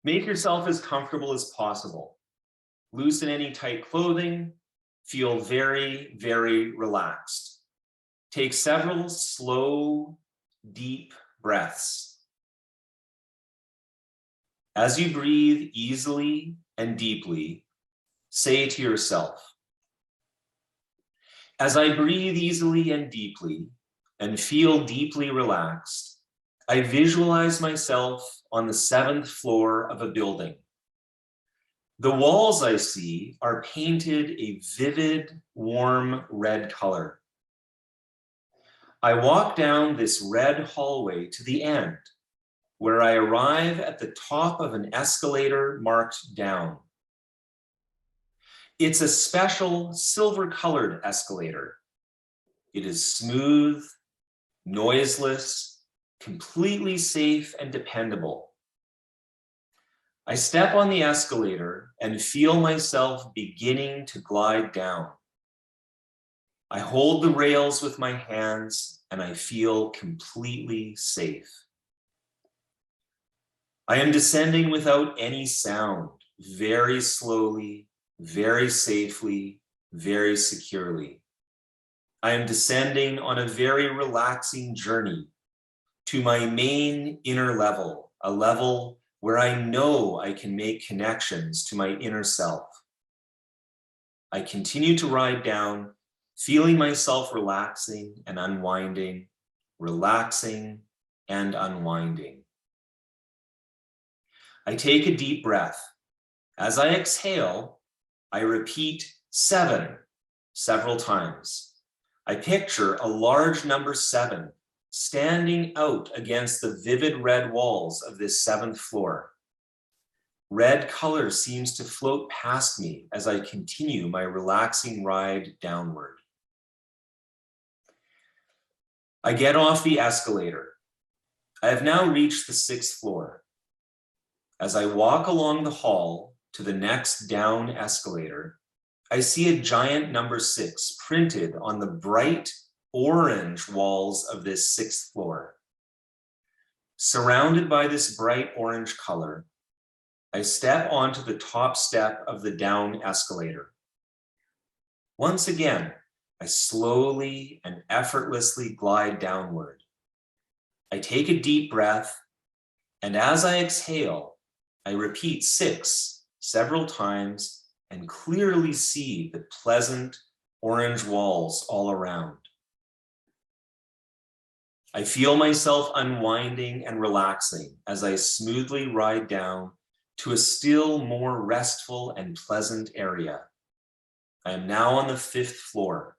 Make yourself as comfortable as possible. Loosen any tight clothing. Feel very, very relaxed. Take several slow, deep breaths. As you breathe easily and deeply, say to yourself, as I breathe easily and deeply and feel deeply relaxed, I visualize myself on the 7th floor of a building. The walls I see are painted a vivid, warm red color. I walk down this red hallway to the end, where I arrive at the top of an escalator marked down. It's a special silver-colored escalator. It is smooth, noiseless, completely safe and dependable. I step on the escalator and feel myself beginning to glide down. I hold the rails with my hands and I feel completely safe. I am descending without any sound, very slowly, very safely, very securely. I am descending on a very relaxing journey to my main inner level, a level where I know I can make connections to my inner self. I continue to ride down, feeling myself relaxing and unwinding, relaxing and unwinding. I take a deep breath. As I exhale, I repeat 7 several times. I picture a large number 7 standing out against the vivid red walls of this 7th floor. Red color seems to float past me as I continue my relaxing ride downward. I get off the escalator. I have now reached the 6th floor. As I walk along the hall to the next down escalator, I see a giant number 6 printed on the bright orange walls of this 6th floor. Surrounded by this bright orange color, I step onto the top step of the down escalator. Once again, I slowly and effortlessly glide downward. I take a deep breath, and as I exhale, I repeat 6 several times and clearly see the pleasant orange walls all around. I feel myself unwinding and relaxing as I smoothly ride down to a still more restful and pleasant area. I am now on the 5th floor.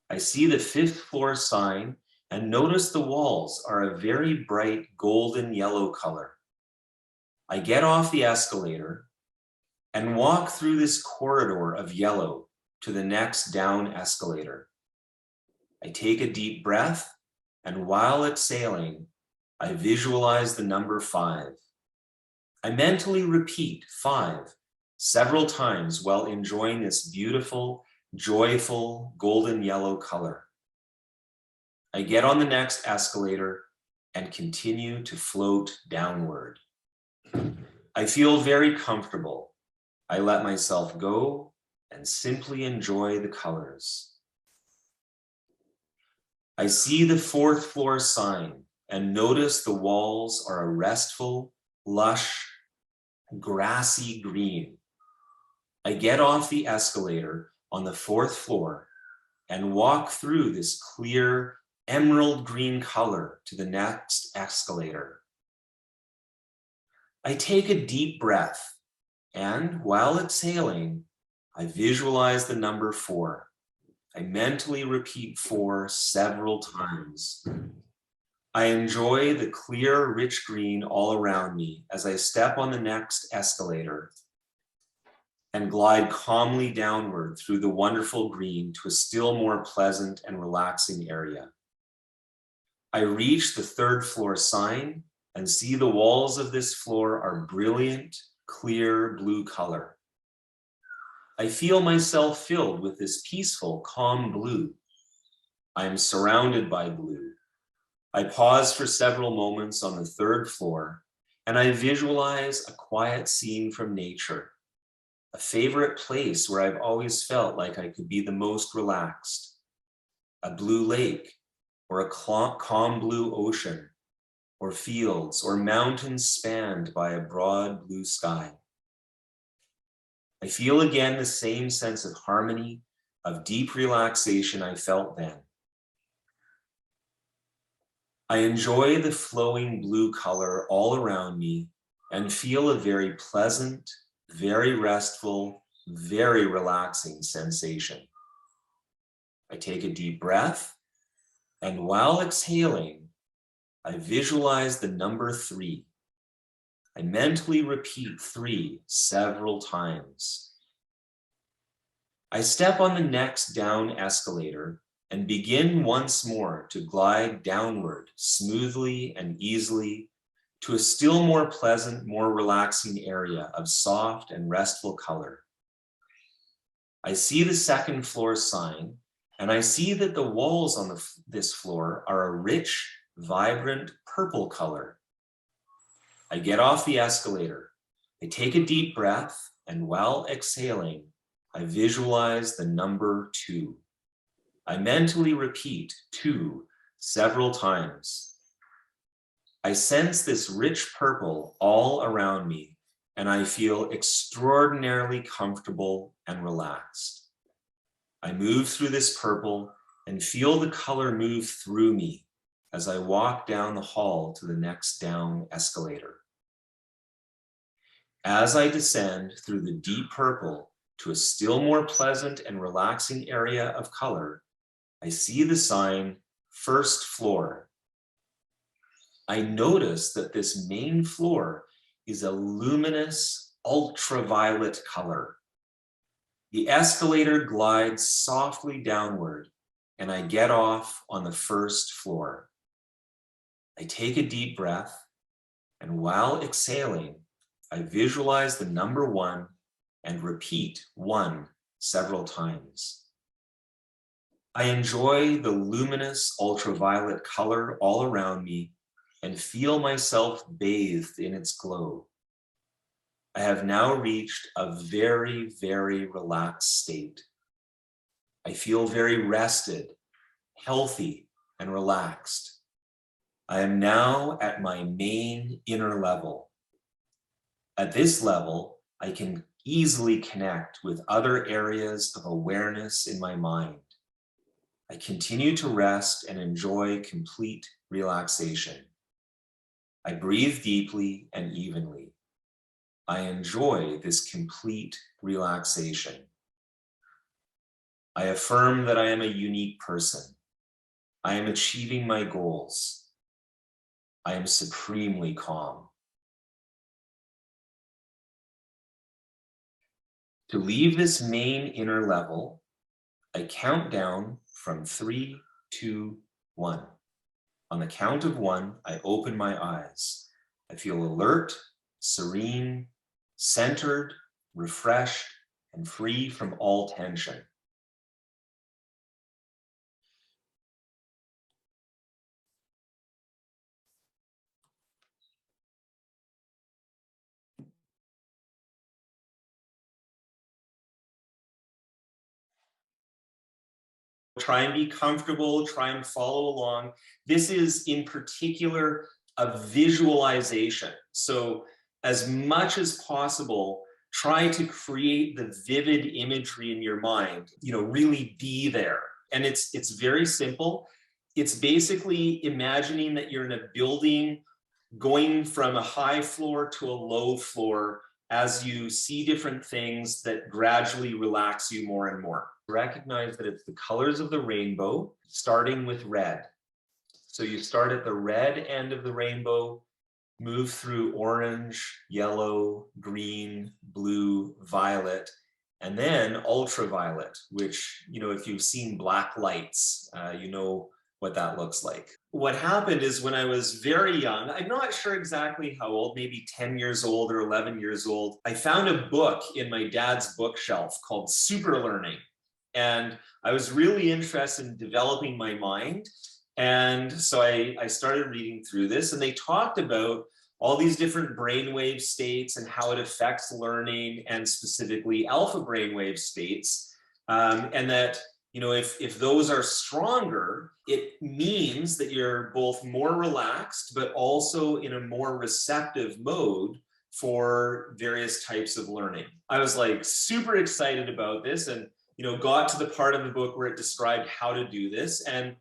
I see the 5th floor sign and notice the walls are a very bright golden yellow color. I get off the escalator and walk through this corridor of yellow to the next down escalator. I take a deep breath, and while exhaling, I visualize the number 5. I mentally repeat 5 several times while enjoying this beautiful, joyful, golden yellow color. I get on the next escalator and continue to float downward. I feel very comfortable. I let myself go and simply enjoy the colors. I see the 4th floor sign and notice the walls are a restful, lush, grassy green. I get off the escalator on the 4th floor and walk through this clear emerald green color to the next escalator. I take a deep breath, and while exhaling, I visualize the number 4. I mentally repeat 4 several times. I enjoy the clear, rich green all around me as I step on the next escalator and glide calmly downward through the wonderful green to a still more pleasant and relaxing area. I reach the 3rd floor sign and see the walls of this floor are brilliant, clear blue color. I feel myself filled with this peaceful, calm blue. I am surrounded by blue. I pause for several moments on the 3rd floor and I visualize a quiet scene from nature, a favorite place where I've always felt like I could be the most relaxed, a blue lake, or a calm blue ocean, or fields, or mountains spanned by a broad blue sky. I feel again the same sense of harmony, of deep relaxation I felt then. I enjoy the flowing blue color all around me and feel a very pleasant, very restful, very relaxing sensation. I take a deep breath, and while exhaling, I visualize the number 3. I mentally repeat 3 several times. I step on the next down escalator and begin once more to glide downward smoothly and easily to a still more pleasant, more relaxing area of soft and restful color. I see the second floor sign, and I see that the walls on this floor are a rich, vibrant purple color. I get off the escalator. I take a deep breath, and while exhaling, I visualize the number 2. I mentally repeat 2 several times. I sense this rich purple all around me, and I feel extraordinarily comfortable and relaxed. I move through this purple and feel the color move through me as I walk down the hall to the next down escalator. As I descend through the deep purple to a still more pleasant and relaxing area of color, I see the sign, first floor. I notice that this main floor is a luminous ultraviolet color. The escalator glides softly downward, and I get off on the first floor. I take a deep breath, and while exhaling, I visualize the number 1 and repeat 1 several times. I enjoy the luminous ultraviolet color all around me and feel myself bathed in its glow. I have now reached a very, very relaxed state. I feel very rested, healthy, and relaxed. I am now at my main inner level. At this level, I can easily connect with other areas of awareness in my mind. I continue to rest and enjoy complete relaxation. I breathe deeply and evenly. I enjoy this complete relaxation. I affirm that I am a unique person. I am achieving my goals. I am supremely calm. To leave this main inner level, I count down from 3, 2, 1. On the count of 1, I open my eyes. I feel alert, serene, centered, refreshed, and free from all tension. Try and be comfortable, try and follow along. This is in particular a visualization. So as much as possible, try to create the vivid imagery in your mind, really be there. And it's very simple. It's basically imagining that you're in a building going from a high floor to a low floor as you see different things that gradually relax you more and more. Recognize that it's the colors of the rainbow, starting with red. So you start at the red end of the rainbow, move through orange, yellow, green, blue, violet, and then ultraviolet, which, if you've seen black lights, you know what that looks like. What happened is when I was very young, I'm not sure exactly how old, maybe 10 years old or 11 years old, I found a book in my dad's bookshelf called Super Learning. And I was really interested in developing my mind. And so I started reading through this, and they talked about all these different brainwave states and how it affects learning, and specifically alpha brainwave states. And that, you know, if those are stronger, it means that you're both more relaxed, but also in a more receptive mode for various types of learning. I was like super excited about this, and, you know, got to the part of the book where it described how to do this. And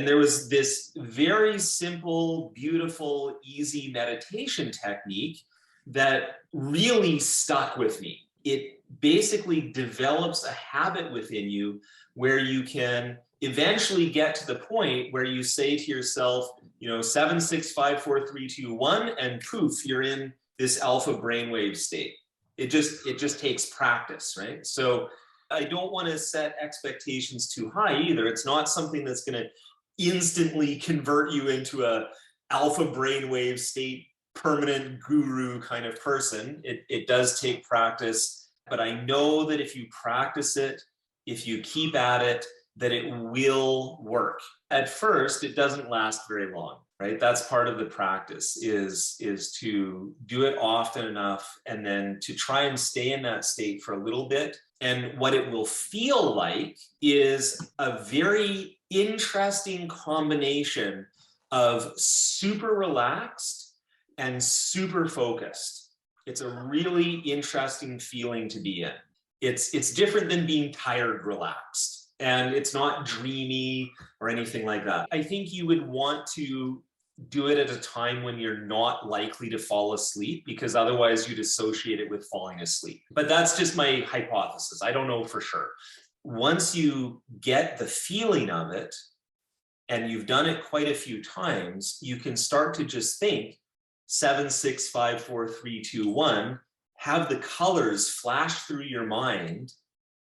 there was this very simple, beautiful, easy meditation technique that really stuck with me. It basically develops a habit within you where you can eventually get to the point where you say to yourself, you know, 7, 6, 5, 4, 3, 2, 1, and poof, you're in this alpha brainwave state. It just takes practice, right? So I don't want to set expectations too high either. It's not something that's going to instantly convert you into a alpha brainwave state, permanent guru kind of person. It does take practice, but I know that if you practice it, if you keep at it, that it will work. At first, it doesn't last very long, right? That's part of the practice, is to do it often enough and then to try and stay in that state for a little bit. And what it will feel like is a very interesting combination of super relaxed and super focused. It's a really interesting feeling to be in. It's different than being tired relaxed, and it's not dreamy or anything like that. I think you would want to do it at a time when you're not likely to fall asleep, because otherwise you'd associate it with falling asleep. But that's just my hypothesis. I don't know for sure. Once you get the feeling of it, and you've done it quite a few times, you can start to just think 7, 6, 5, 4, 3, 2, 1, have the colors flash through your mind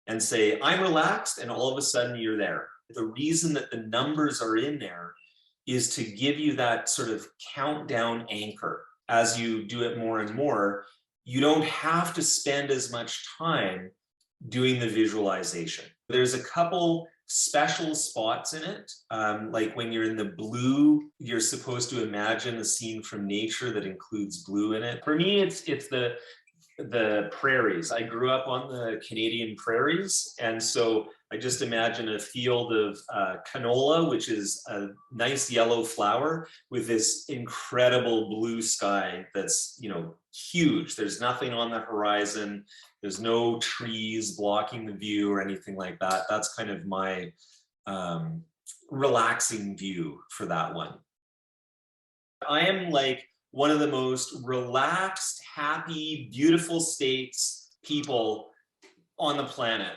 and say, I'm relaxed, and all of a sudden you're there. The reason that the numbers are in there is to give you that sort of countdown anchor. As you do it more and more, you don't have to spend as much time doing the visualization. There's a couple special spots in it. Like when you're in the blue, you're supposed to imagine a scene from nature that includes blue in it. For me, it's the prairies. I grew up on the Canadian prairies, and so I just imagine a field of canola, which is a nice yellow flower, with this incredible blue sky that's, you know, huge. There's nothing on the horizon. There's no trees blocking the view or anything like that. That's kind of my relaxing view for that one. I am like one of the most relaxed, happy, beautiful states people on the planet.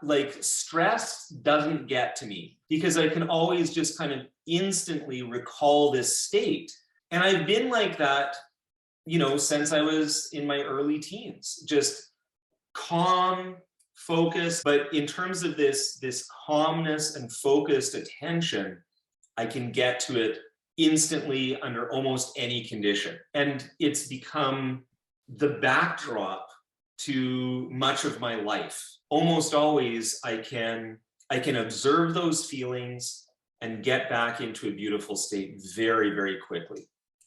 Like stress doesn't get to me, because I can always just kind of instantly recall this state. And I've been like that, you know, since I was in my early teens, just calm, focused. But in terms of this calmness and focused attention, I can get to it instantly under almost any condition. And it's become the backdrop to much of my life. Almost always I can observe those feelings and get back into a beautiful state very, very quickly.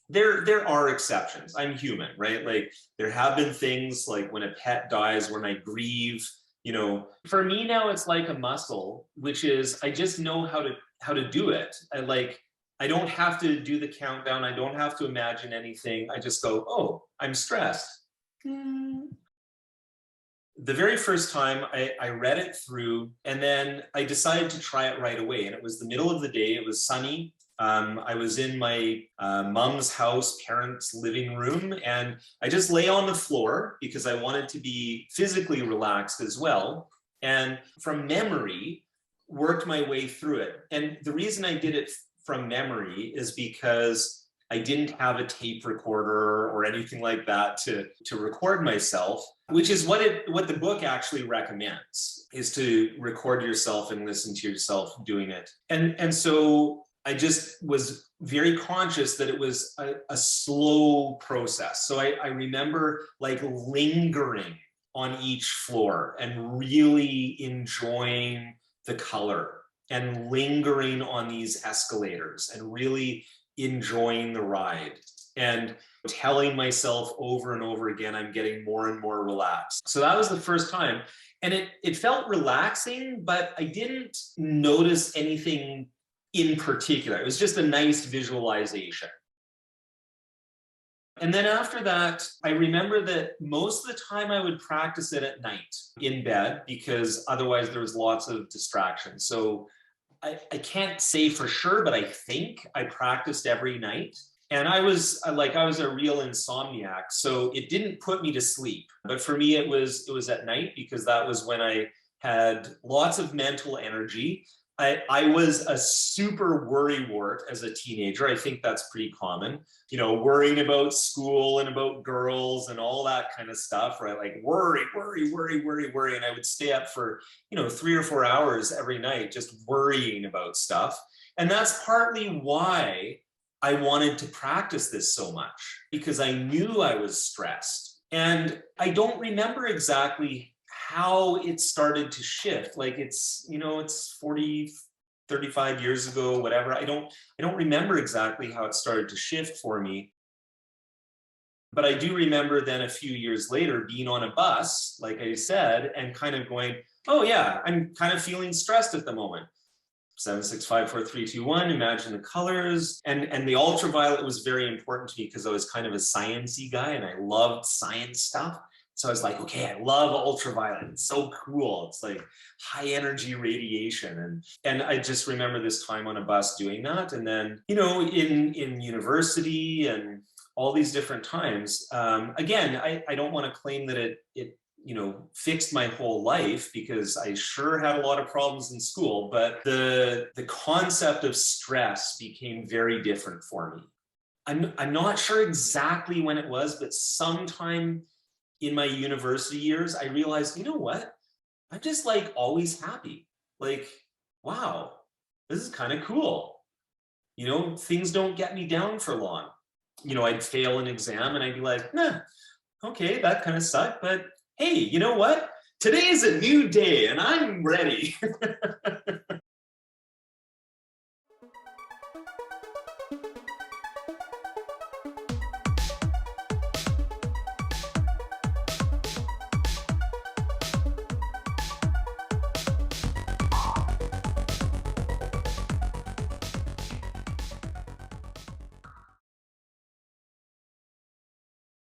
There are exceptions. I'm human, right? Like there have been things like when a pet dies, when I grieve, you know. For me now, it's like a muscle, which is I just know how to do it. I don't have to do the countdown. I don't have to imagine anything. I just go, oh, I'm stressed. The very first time I read it through, and then I decided to try it right away. And it was the middle of the day. It was sunny. I was in my mom's house, parents' living room, and I just lay on the floor because I wanted to be physically relaxed as well. And from memory, worked my way through it. And the reason I did it from memory is because I didn't have a tape recorder or anything like that to record myself, which is what the book actually recommends, is to record yourself and listen to yourself doing it. And so I just was very conscious that it was a slow process. So I remember like lingering on each floor and really enjoying the color, and lingering on these escalators and really enjoying the ride and telling myself over and over again, I'm getting more and more relaxed. So that was the first time. And it felt relaxing, but I didn't notice anything in particular. It was just a nice visualization. And then after that, I remember that most of the time I would practice it at night in bed because otherwise there was lots of distractions. So I can't say for sure, but I think I practiced every night. And I was a real insomniac, so it didn't put me to sleep. But for me, it was at night because that was when I had lots of mental energy. I was a super worrywart as a teenager. I think that's pretty common, worrying about school and about girls and all that kind of stuff, right? Like worry. And I would stay up for, 3 or 4 hours every night just worrying about stuff. And that's partly why I wanted to practice this so much, because I knew I was stressed. And I don't remember exactly how it started to shift. Like it's 40, 35 years ago, whatever. I don't remember exactly how it started to shift for me. But I do remember then a few years later being on a bus, like I said, and kind of going, oh yeah, I'm kind of feeling stressed at the moment. 7, 6, 5, 4, 3, 2, 1, imagine the colors. And the ultraviolet was very important to me because I was kind of a sciencey guy and I loved science stuff. So I was like, okay, I love ultraviolet. It's so cool. It's like high energy radiation. And I just remember this time on a bus doing that. And then, in university and all these different times, again, I don't want to claim that it fixed my whole life because I sure had a lot of problems in school, but the concept of stress became very different for me. I'm not sure exactly when it was, but sometime in my university years, I realized, you know what? I'm just like always happy. Like, wow, this is kind of cool. Things don't get me down for long. I'd fail an exam and I'd be like, nah, okay, that kind of sucked, but hey, you know what? Today is a new day and I'm ready.